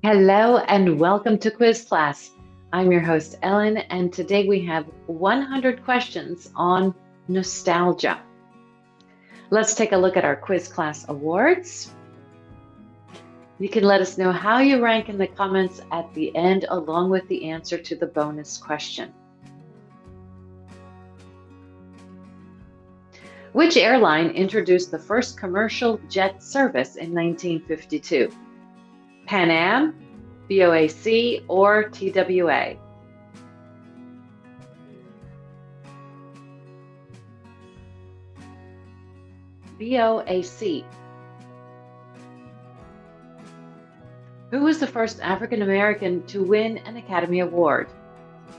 Hello and welcome to Quiz Class. I'm your host, Ellen, and today we have 100 questions on nostalgia. Let's take a look at our Quiz Class awards. You can let us know how you rank in the comments at the end, along with the answer to the bonus question. Which airline introduced the first commercial jet service in 1952? Pan Am, BOAC, or TWA? BOAC. Who was the first African American to win an Academy Award?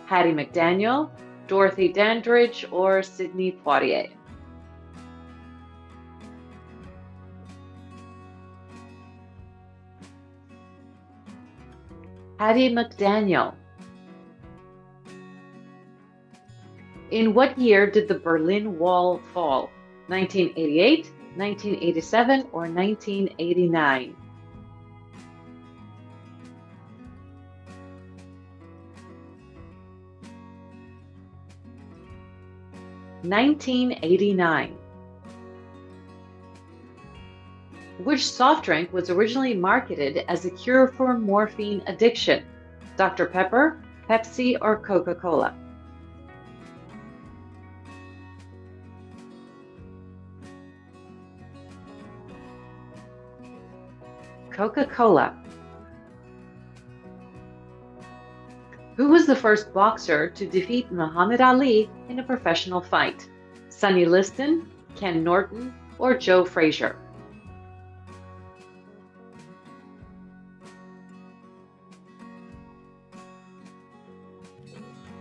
Hattie McDaniel, Dorothy Dandridge, or Sidney Poitier? Hattie McDaniel. In what year did the Berlin Wall fall? 1988, 1987, or 1989? (1989). Which soft drink was originally marketed as a cure for morphine addiction? Dr. Pepper, Pepsi, or Coca-Cola? Coca-Cola. Who was the first boxer to defeat Muhammad Ali in a professional fight? Sonny Liston, Ken Norton, or Joe Frazier?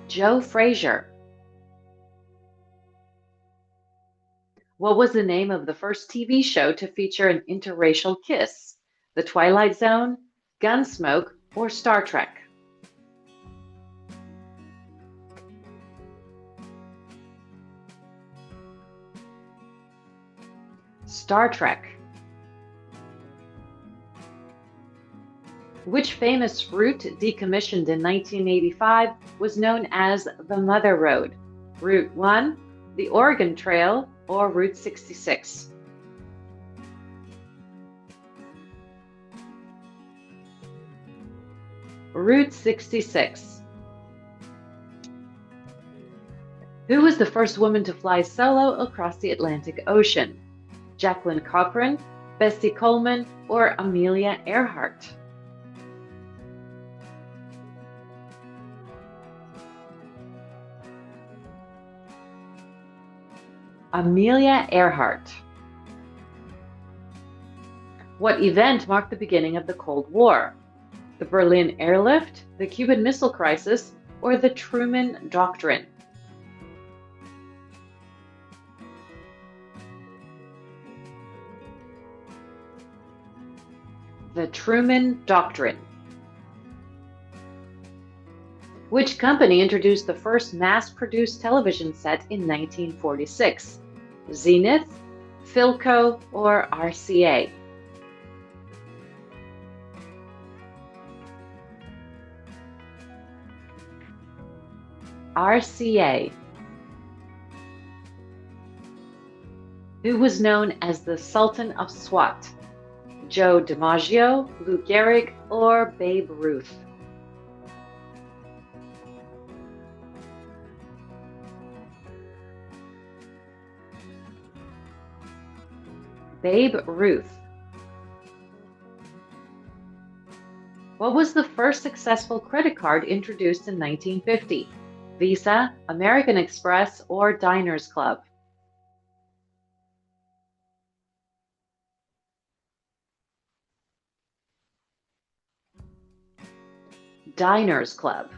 Joe Frazier. What was the name of the first TV show to feature an interracial kiss? The Twilight Zone, Gunsmoke, or Star Trek? Star Trek. Which famous route decommissioned in 1985 was known as the Mother Road? Route 1, the Oregon Trail, or Route 66? Route 66. Who was the first woman to fly solo across the Atlantic Ocean? Jacqueline Cochran, Bessie Coleman, or Amelia Earhart? Amelia Earhart. What event marked the beginning of the Cold War? The Berlin Airlift, the Cuban Missile Crisis, or the Truman Doctrine? The Truman Doctrine. Which company introduced the first mass-produced television set in 1946? Zenith, Philco, or RCA? RCA. Who was known as the Sultan of SWAT? Joe DiMaggio, Lou Gehrig, or Babe Ruth? Babe Ruth. What was the first successful credit card introduced in 1950? Visa, American Express, or Diners Club? Diners Club.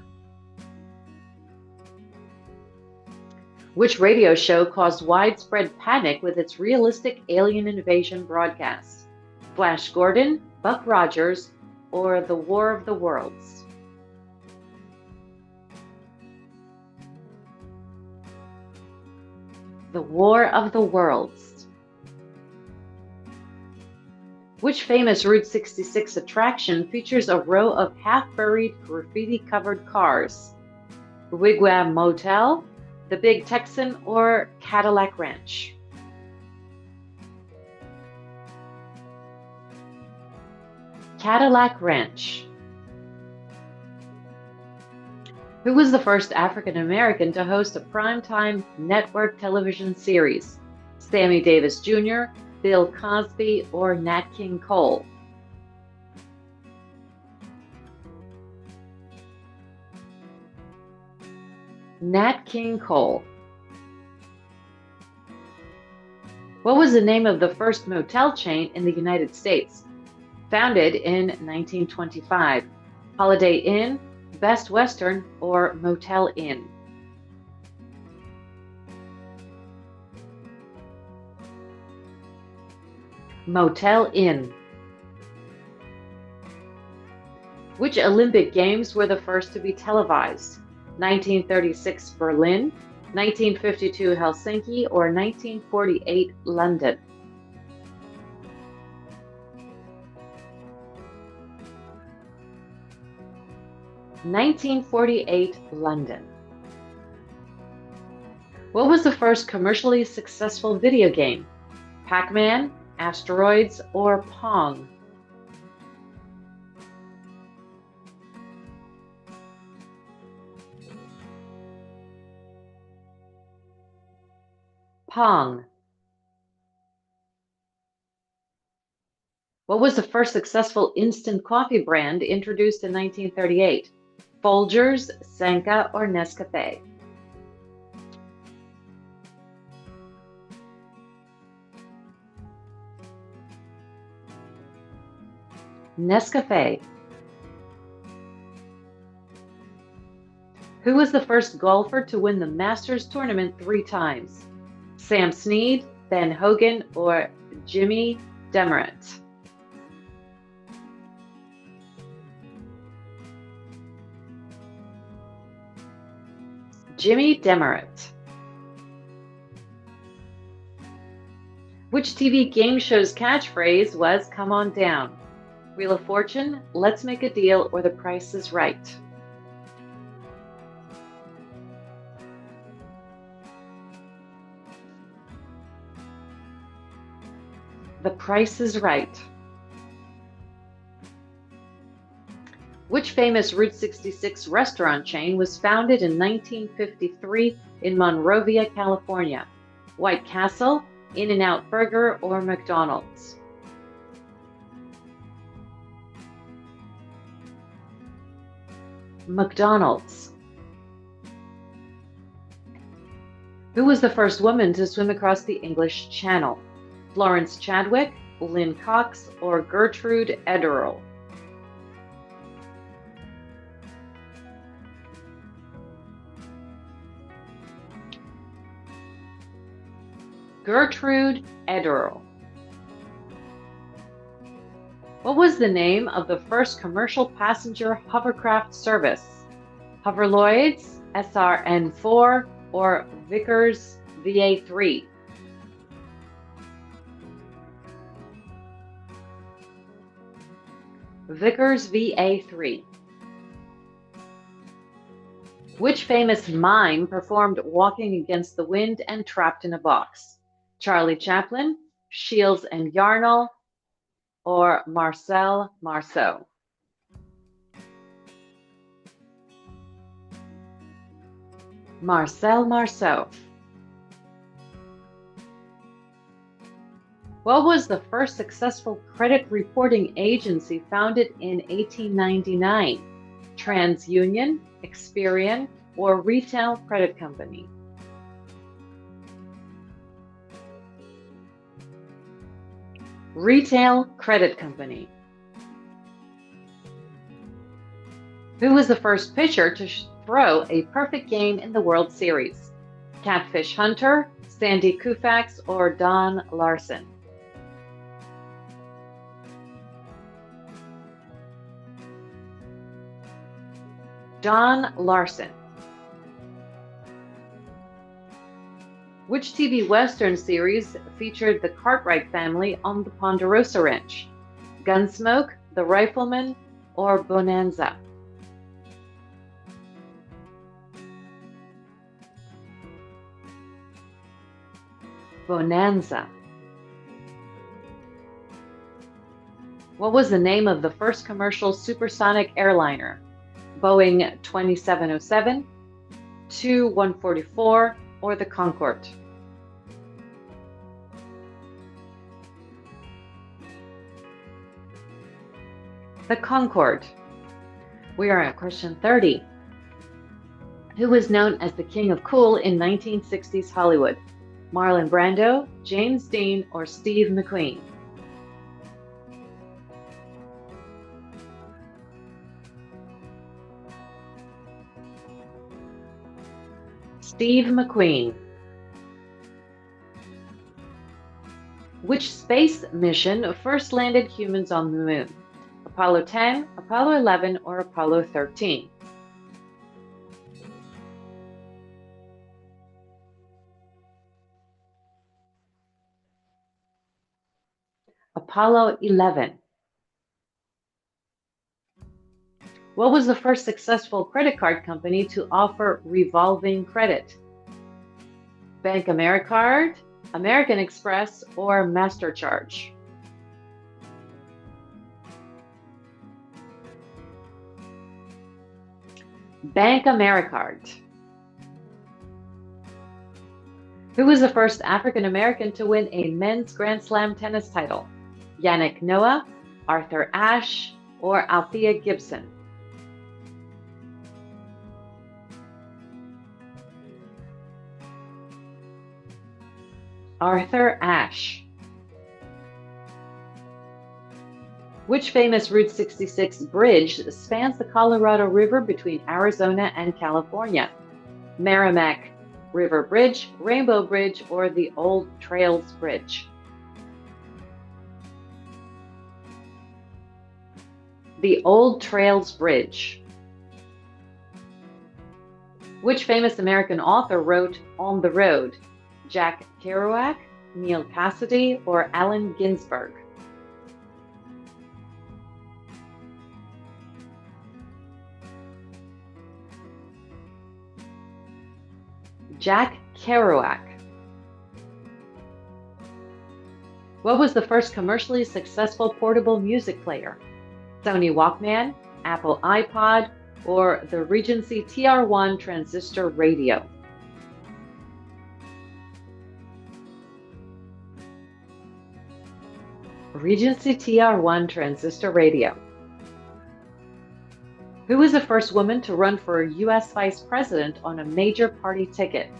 Which radio show caused widespread panic with its realistic alien invasion broadcast? Flash Gordon, Buck Rogers, or The War of the Worlds? The War of the Worlds. Which famous Route 66 attraction features a row of half-buried, graffiti-covered cars? Wigwam Motel, the Big Texan, or Cadillac Ranch? Cadillac Ranch. Who was the first African American to host a primetime network television series? Sammy Davis Jr., Bill Cosby, or Nat King Cole? Nat King Cole. What was the name of the first motel chain in the United States? Founded in 1925. Holiday Inn, Best Western, or Motel Inn? Motel Inn. Which Olympic Games were the first to be televised? 1936 Berlin, 1952 Helsinki, or 1948 London? (1948) London. What was the first commercially successful video game? Pac-Man, Asteroids, or Pong? Pong. What was the first successful instant coffee brand introduced in 1938? Folgers, Sanka, or Nescafé? Nescafé. Who was the first golfer to win the Masters tournament 3 times? Sam Snead, Ben Hogan, or Jimmy Demaret? Jimmy Demaret. Which TV game show's catchphrase was "Come on down"? Wheel of Fortune, Let's Make a Deal, or The Price is Right? The Price is Right. Which famous Route 66 restaurant chain was founded in 1953 in Monrovia, California? White Castle, In-N-Out Burger, or McDonald's? McDonald's. Who was the first woman to swim across the English Channel? Florence Chadwick, Lynn Cox, or Gertrude Ederle? Gertrude Ederle. What was the name of the first commercial passenger hovercraft service? Hoverloids, SRN4, or Vickers VA3? Vickers VA3. Which famous mime performed Walking Against the Wind and Trapped in a Box? Charlie Chaplin, Shields and Yarnall, or Marcel Marceau? Marcel Marceau. What was the first successful credit reporting agency founded in 1899? TransUnion, Experian, or Retail Credit Company? Retail Credit Company. Who was the first pitcher to throw a perfect game in the World Series? Catfish Hunter, Sandy Koufax, or Don Larson? Don Larson. Which TV Western series featured the Cartwright family on the Ponderosa Ranch? Gunsmoke, The Rifleman, or Bonanza? Bonanza. What was the name of the first commercial supersonic airliner? Boeing 2707, Tu-144, or the Concorde? The Concorde. We are at question 30. Who was known as the King of Cool in 1960s Hollywood? Marlon Brando, James Dean, or Steve McQueen? Steve McQueen. Which space mission first landed humans on the moon? Apollo 10, Apollo 11, or Apollo 13? Apollo 11. What was the first successful credit card company to offer revolving credit? Bank Americard, American Express, or MasterCharge? Bank Americard. Who was the first African American to win a men's Grand Slam tennis title? Yannick Noah, Arthur Ashe, or Althea Gibson? Arthur Ashe. Which famous Route 66 bridge spans the Colorado River between Arizona and California? Merrimack River Bridge, Rainbow Bridge, or the Old Trails Bridge? The Old Trails Bridge. Which famous American author wrote On the Road? Jack Kerouac, Neil Cassidy, or Allen Ginsberg? Jack Kerouac. What was the first commercially successful portable music player? Sony Walkman, Apple iPod, or the Regency TR1 transistor radio? Regency TR1 transistor radio. Who was the first woman to run for U.S. Vice President on a major party ticket?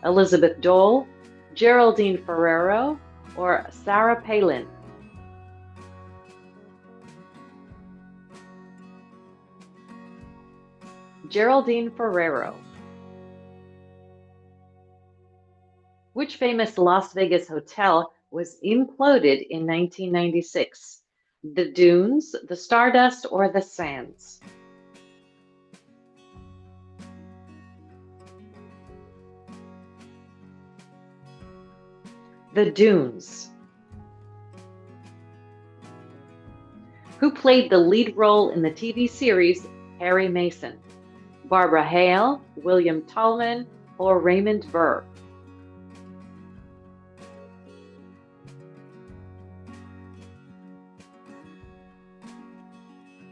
Elizabeth Dole, Geraldine Ferraro, or Sarah Palin? Geraldine Ferraro. Which famous Las Vegas hotel was imploded in 1996? The Dunes, the Stardust, or the Sands? The Dunes. Who played the lead role in the TV series Harry Mason? Barbara Hale, William Tallman, or Raymond Burr?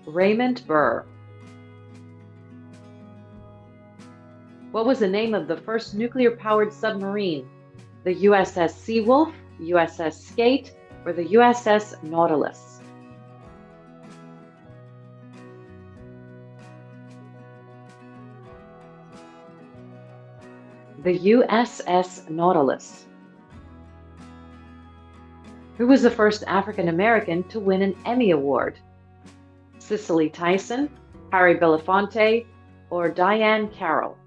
Raymond Burr. What was the name of the first nuclear-powered submarine? The USS Seawolf, USS Skate, or the USS Nautilus? The USS Nautilus. Who was the first African American to win an Emmy Award? Cicely Tyson, Harry Belafonte, or Diane Carroll?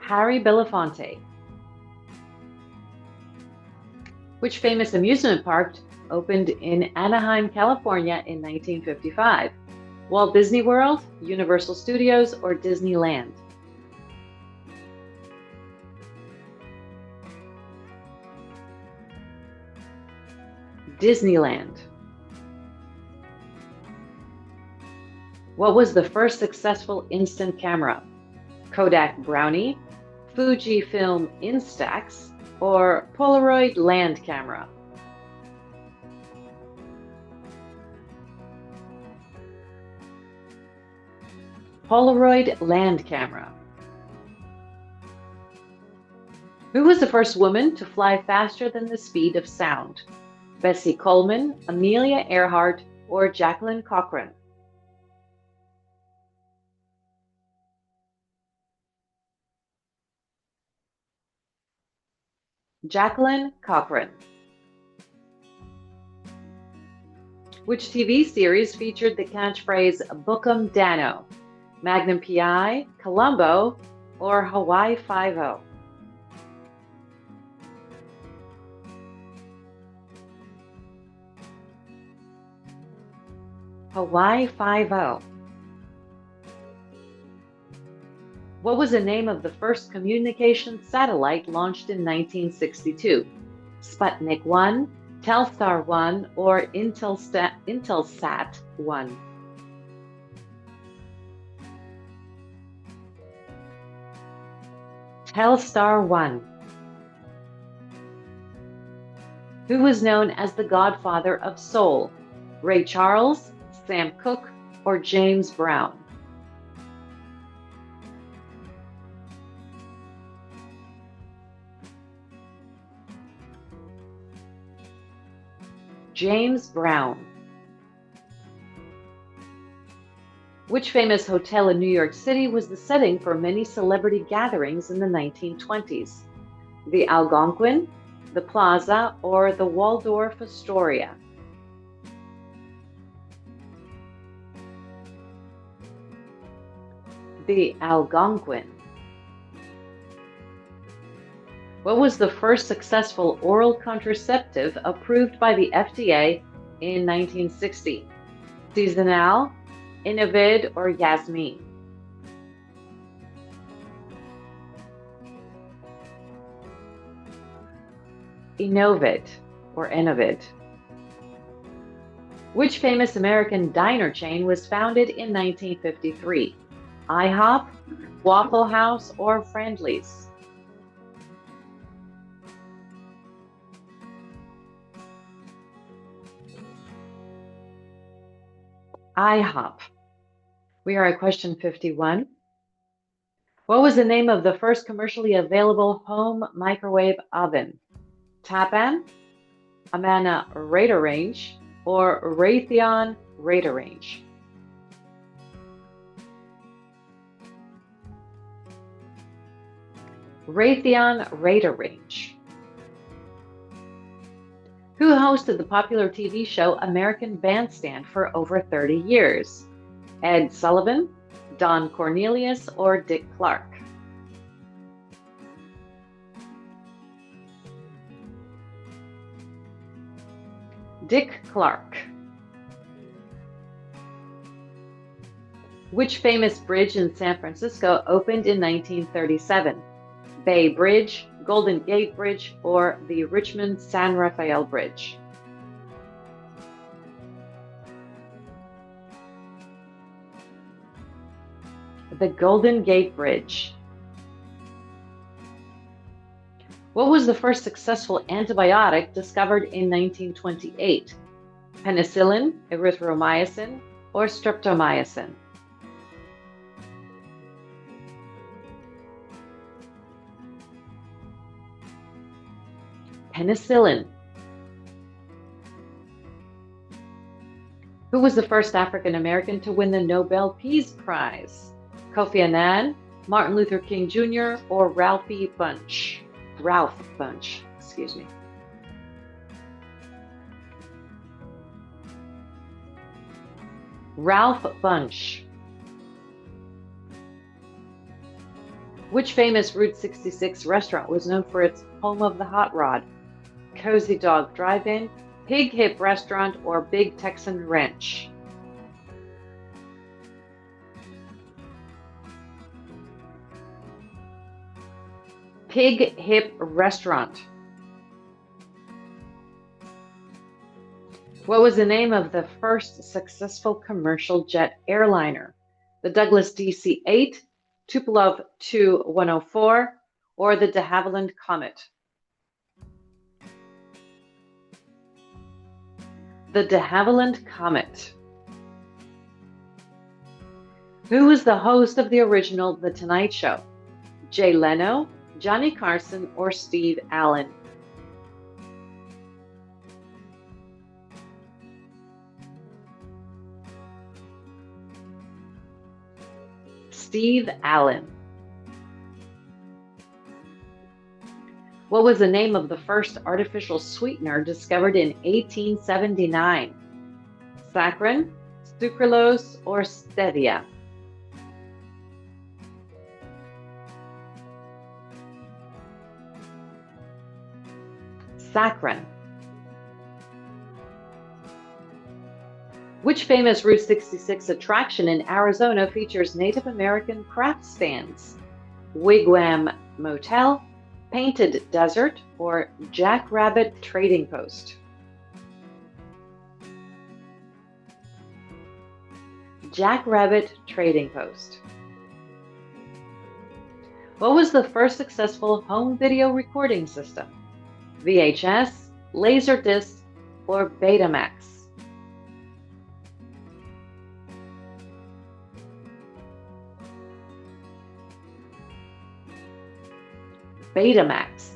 Harry Belafonte. Which famous amusement park opened in Anaheim, California in 1955? Walt Disney World, Universal Studios, or Disneyland? Disneyland. What was the first successful instant camera? Kodak Brownie, Fujifilm Instax, or Polaroid land camera? Polaroid land camera. Who was the first woman to fly faster than the speed of sound? Bessie Coleman, Amelia Earhart, or Jacqueline Cochran? Jacqueline Cochran. Which TV series featured the catchphrase "Book 'em Dano"? Magnum PI, Columbo, or Hawaii Five-0? Hawaii Five-0. What was the name of the first communication satellite launched in 1962? Sputnik 1, Telstar 1, or Intelsat 1? Telstar 1. Who was known as the godfather of soul? Ray Charles, Sam Cooke, or James Brown? James Brown. Which famous hotel in New York City was the setting for many celebrity gatherings in the 1920s? The Algonquin, the Plaza, or the Waldorf Astoria? The Algonquin. What was the first successful oral contraceptive approved by the FDA in 1960? Seasonal, Innovid, or Yasmin? Innovid, or Innovid. Which famous American diner chain was founded in 1953? IHOP, Waffle House, or Friendly's? IHOP. We are at question 51. What was the name of the first commercially available home microwave oven? Tappan, Amana Radarange, or Raytheon Radarange? Raytheon Radarange. Who hosted the popular TV show American Bandstand for over 30 years? Ed Sullivan, Don Cornelius, or Dick Clark? Dick Clark. Which famous bridge in San Francisco opened in 1937? Bay Bridge, Golden Gate Bridge, or the Richmond San Rafael Bridge? The Golden Gate Bridge. What was the first successful antibiotic discovered in 1928? Penicillin, erythromycin, or streptomycin? Penicillin. Who was the first African American to win the Nobel Peace Prize? Kofi Annan, Martin Luther King Jr., or Ralph Bunche, excuse me. Ralph Bunche. Which famous Route 66 restaurant was known for its home of the hot rod? Cozy Dog Drive-In, Pig Hip Restaurant, or Big Texan Ranch? Pig Hip Restaurant. What was the name of the first successful commercial jet airliner? The Douglas DC-8, Tupolev Tu-104, or the de Havilland Comet? The de Havilland Comet. Who was the host of the original The Tonight Show? Jay Leno, Johnny Carson, or Steve Allen? Steve Allen. What was the name of the first artificial sweetener discovered in 1879? Saccharin, sucralose, or stevia? Saccharin. Which famous Route 66 attraction in Arizona features Native American craft stands? Wigwam Motel, Painted Desert, or Jackrabbit Trading Post? Jackrabbit Trading Post. What was the first successful home video recording system? VHS, Laserdisc, or Betamax? Betamax.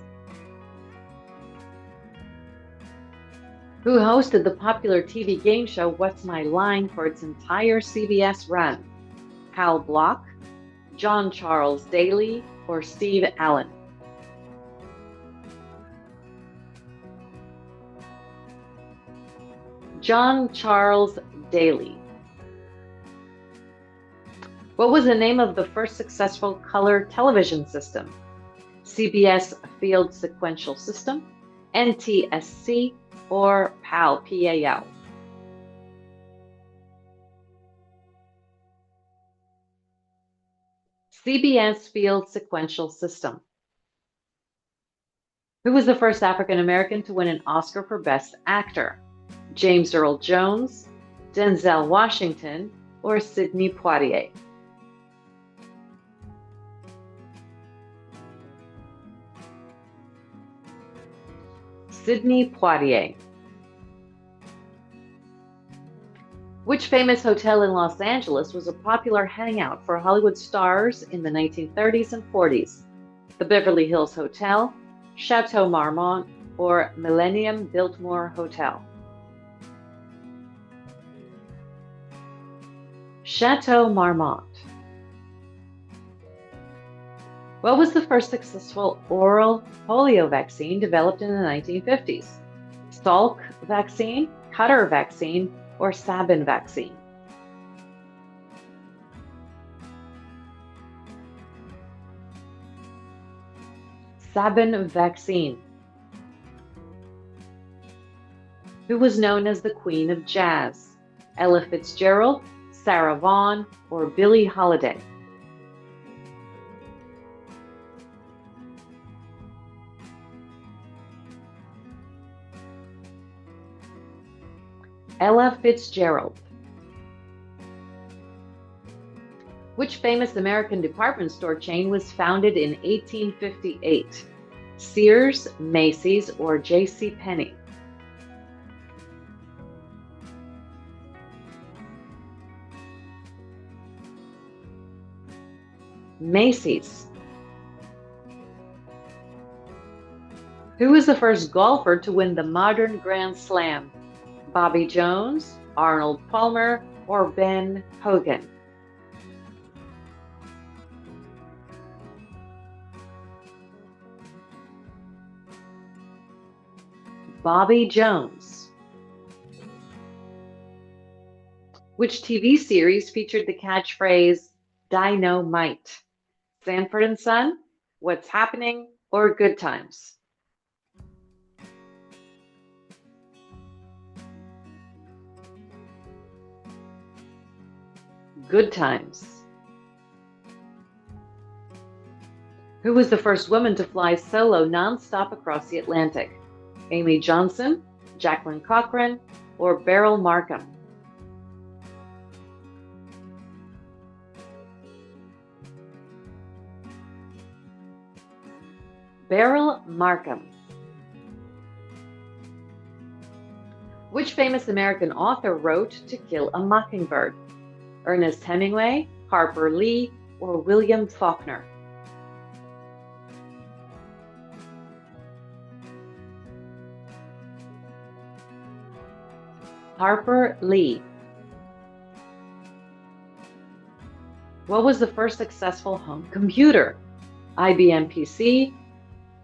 Who hosted the popular TV game show What's My Line for its entire CBS run? Hal Block, John Charles Daly, or Steve Allen? John Charles Daly. What was the name of the first successful color television system? CBS Field Sequential System, NTSC, or PAL, PAL? CBS Field Sequential System. Who was the first African American to win an Oscar for Best Actor? James Earl Jones, Denzel Washington, or Sidney Poitier? Sidney Poitier. Which famous hotel in Los Angeles was a popular hangout for Hollywood stars in the 1930s and 40s? The Beverly Hills Hotel, Chateau Marmont, or Millennium Biltmore Hotel? Chateau Marmont. What was the first successful oral polio vaccine developed in the 1950s? Salk vaccine, Cutter vaccine, or Sabin vaccine? Sabin vaccine. Who was known as the Queen of Jazz? Ella Fitzgerald, Sarah Vaughan, or Billie Holiday? Ella Fitzgerald. Which famous American department store chain was founded in 1858? Sears, Macy's, or J.C. Penney? Macy's. Who was the first golfer to win the modern Grand Slam? Bobby Jones, Arnold Palmer, or Ben Hogan? Bobby Jones. Which TV series featured the catchphrase, Dynamite? Sanford and Son, What's Happening, or Good Times? Good Times. Who was the first woman to fly solo nonstop across the Atlantic? Amy Johnson, Jacqueline Cochran, or Beryl Markham? Beryl Markham. Which famous American author wrote To Kill a Mockingbird? Ernest Hemingway, Harper Lee, or William Faulkner? Harper Lee. What was the first successful home computer? IBM PC,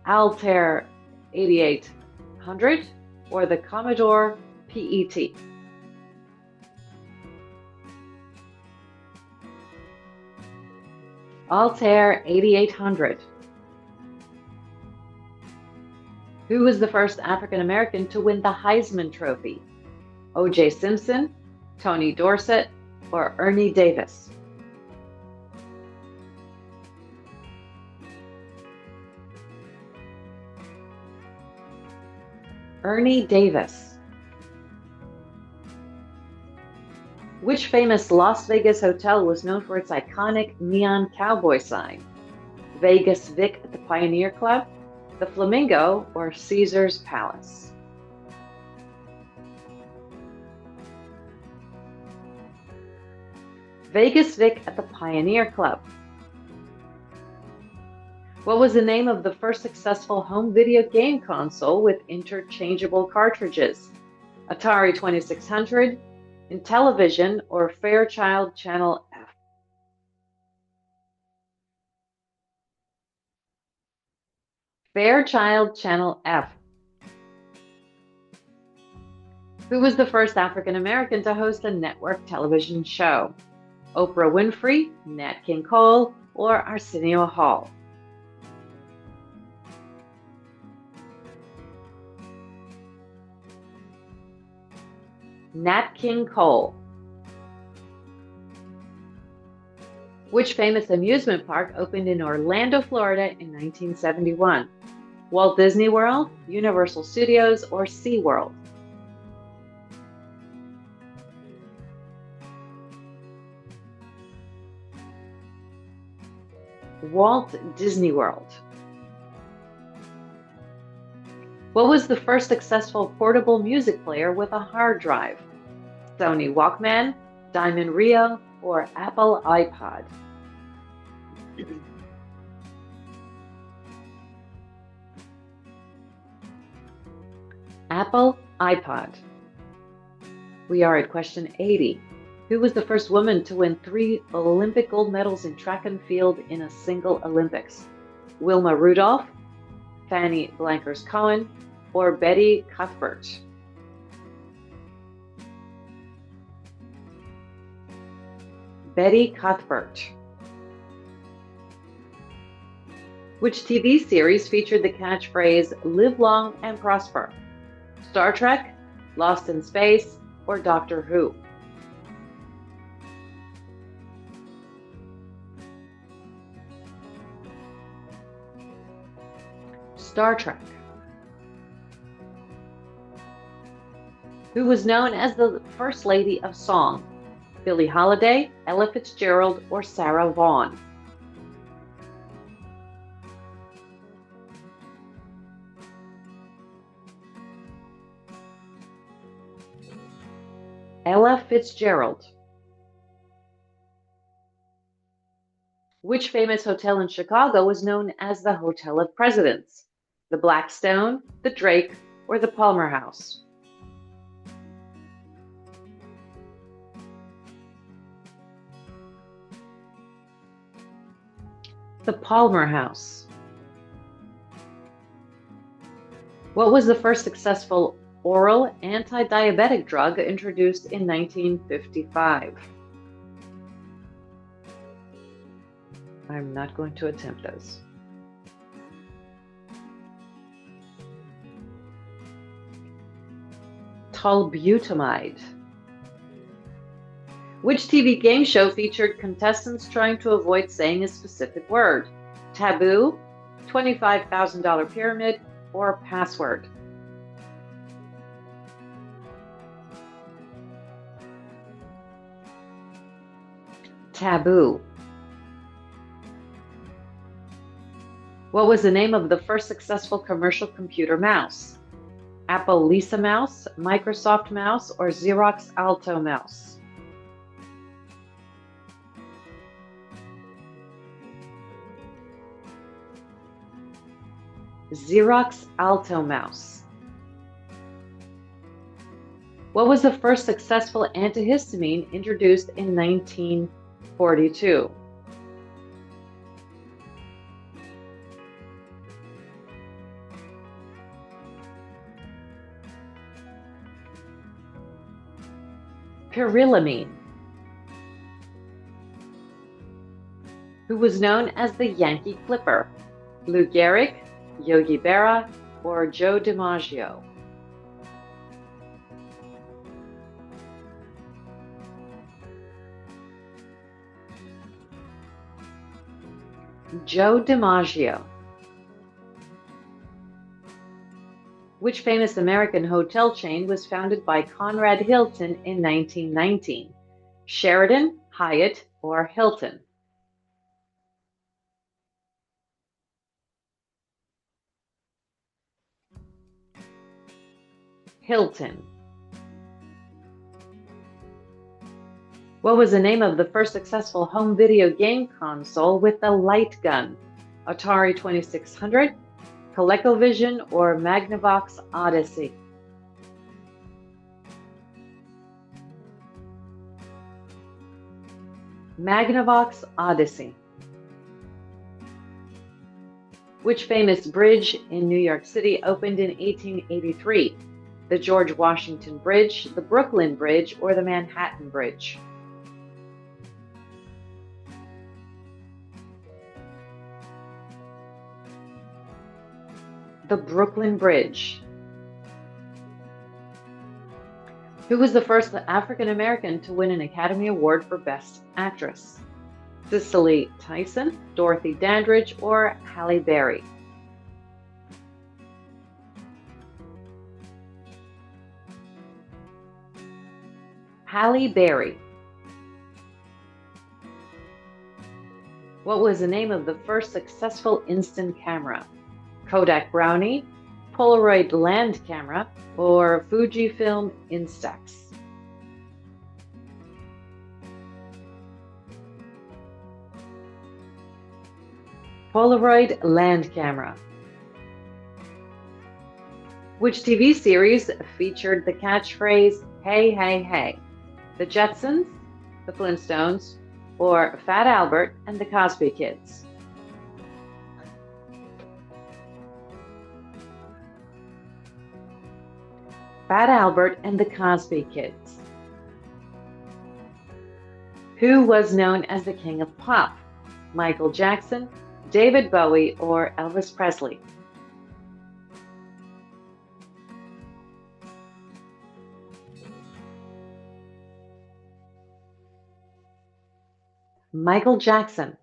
Altair 8800, or the Commodore PET? Altair 8800. Who was the first African American to win the Heisman Trophy? O.J. Simpson, Tony Dorsett, or Ernie Davis? Ernie Davis. Which famous Las Vegas hotel was known for its iconic neon cowboy sign? Vegas Vic at the Pioneer Club, the Flamingo, or Caesar's Palace? Vegas Vic at the Pioneer Club. What was the name of the first successful home video game console with interchangeable cartridges? Atari 2600, Intellivision, or Fairchild Channel F? Fairchild Channel F. Who was the first African American to host a network television show? Oprah Winfrey, Nat King Cole, or Arsenio Hall? Nat King Cole. Which famous amusement park opened in Orlando, Florida in 1971? Walt Disney World, Universal Studios, or SeaWorld? Walt Disney World. What was the first successful portable music player with a hard drive? Sony Walkman, Diamond Rio, or Apple iPod? Apple iPod. We are at question 80. Who was the first woman to win 3 Olympic gold medals in track and field in a single Olympics? Wilma Rudolph, Fanny Blankers-Cohen, or Betty Cuthbert? Betty Cuthbert. Which TV series featured the catchphrase, "Live long and prosper"? Star Trek, Lost in Space, or Doctor Who? Star Trek. Who was known as the First Lady of Song? Billie Holiday, Ella Fitzgerald, or Sarah Vaughan? Ella Fitzgerald. Which famous hotel in Chicago was known as the Hotel of Presidents? The Blackstone, the Drake, or the Palmer House? The Palmer House. What was the first successful oral anti-diabetic drug introduced in 1955? I'm not going to attempt those. Tolbutamide. Which TV game show featured contestants trying to avoid saying a specific word? Taboo, $25,000 Pyramid, or Password? Taboo. What was the name of the first successful commercial computer mouse? Apple Lisa mouse, Microsoft mouse, or Xerox Alto mouse? Xerox Alto mouse. What was the first successful antihistamine introduced in 1942? Pyrilamine. Who was known as the Yankee Clipper? Lou Gehrig, Yogi Berra, or Joe DiMaggio? Joe DiMaggio. Which famous American hotel chain was founded by Conrad Hilton in 1919? Sheraton, Hyatt, or Hilton? Hilton. What was the name of the first successful home video game console with the light gun? Atari 2600, ColecoVision, or Magnavox Odyssey? Magnavox Odyssey. Which famous bridge in New York City opened in 1883? The George Washington Bridge, the Brooklyn Bridge, or the Manhattan Bridge? The Brooklyn Bridge. Who was the first African American to win an Academy Award for Best Actress? Cicely Tyson, Dorothy Dandridge, or Halle Berry? Halle Berry. What was the name of the first successful instant camera? Kodak Brownie, Polaroid Land Camera, or Fujifilm Instax? Polaroid Land Camera. Which TV series featured the catchphrase, "Hey, hey, hey"? The Jetsons, the Flintstones, or Fat Albert and the Cosby Kids? Fat Albert and the Cosby Kids. Who was known as the King of Pop? Michael Jackson, David Bowie, or Elvis Presley? Michael Jackson.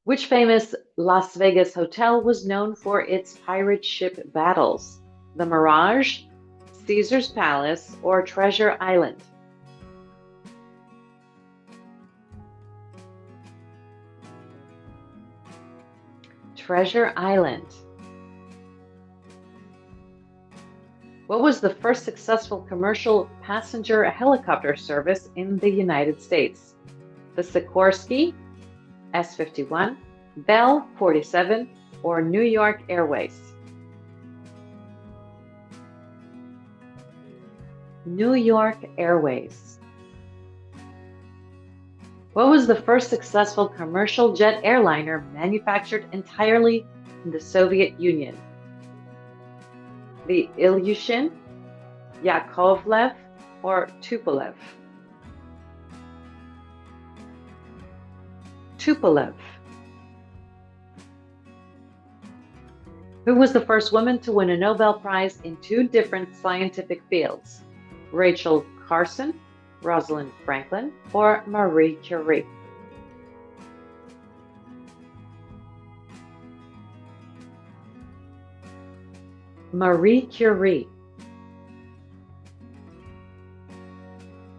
Which famous Las Vegas hotel was known for its pirate ship battles? The Mirage, Caesar's Palace, or Treasure Island? Treasure Island. What was the first successful commercial passenger helicopter service in the United States? The Sikorsky, S-51, Bell 47, or New York Airways? New York Airways. What was the first successful commercial jet airliner manufactured entirely in the Soviet Union? The Ilyushin, Yakovlev, or Tupolev? Tupolev. Who was the first woman to win a Nobel Prize in 2 different scientific fields? Rachel Carson, Rosalind Franklin, or Marie Curie? Marie Curie.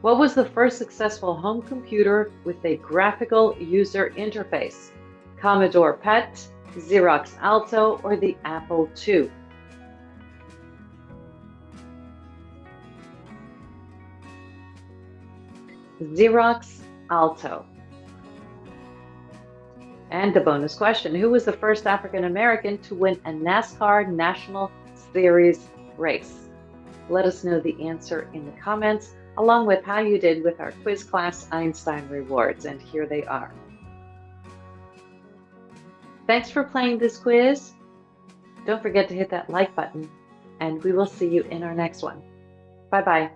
What was the first successful home computer with a graphical user interface? Commodore PET, Xerox Alto, or the Apple II? Xerox Alto. And the bonus question, who was the first African American to win a NASCAR National Series race? Let us know the answer in the comments, along with how you did with our quiz class Einstein rewards, and here they are. Thanks for playing this quiz. Don't forget to hit that like button, and we will see you in our next one. Bye-bye.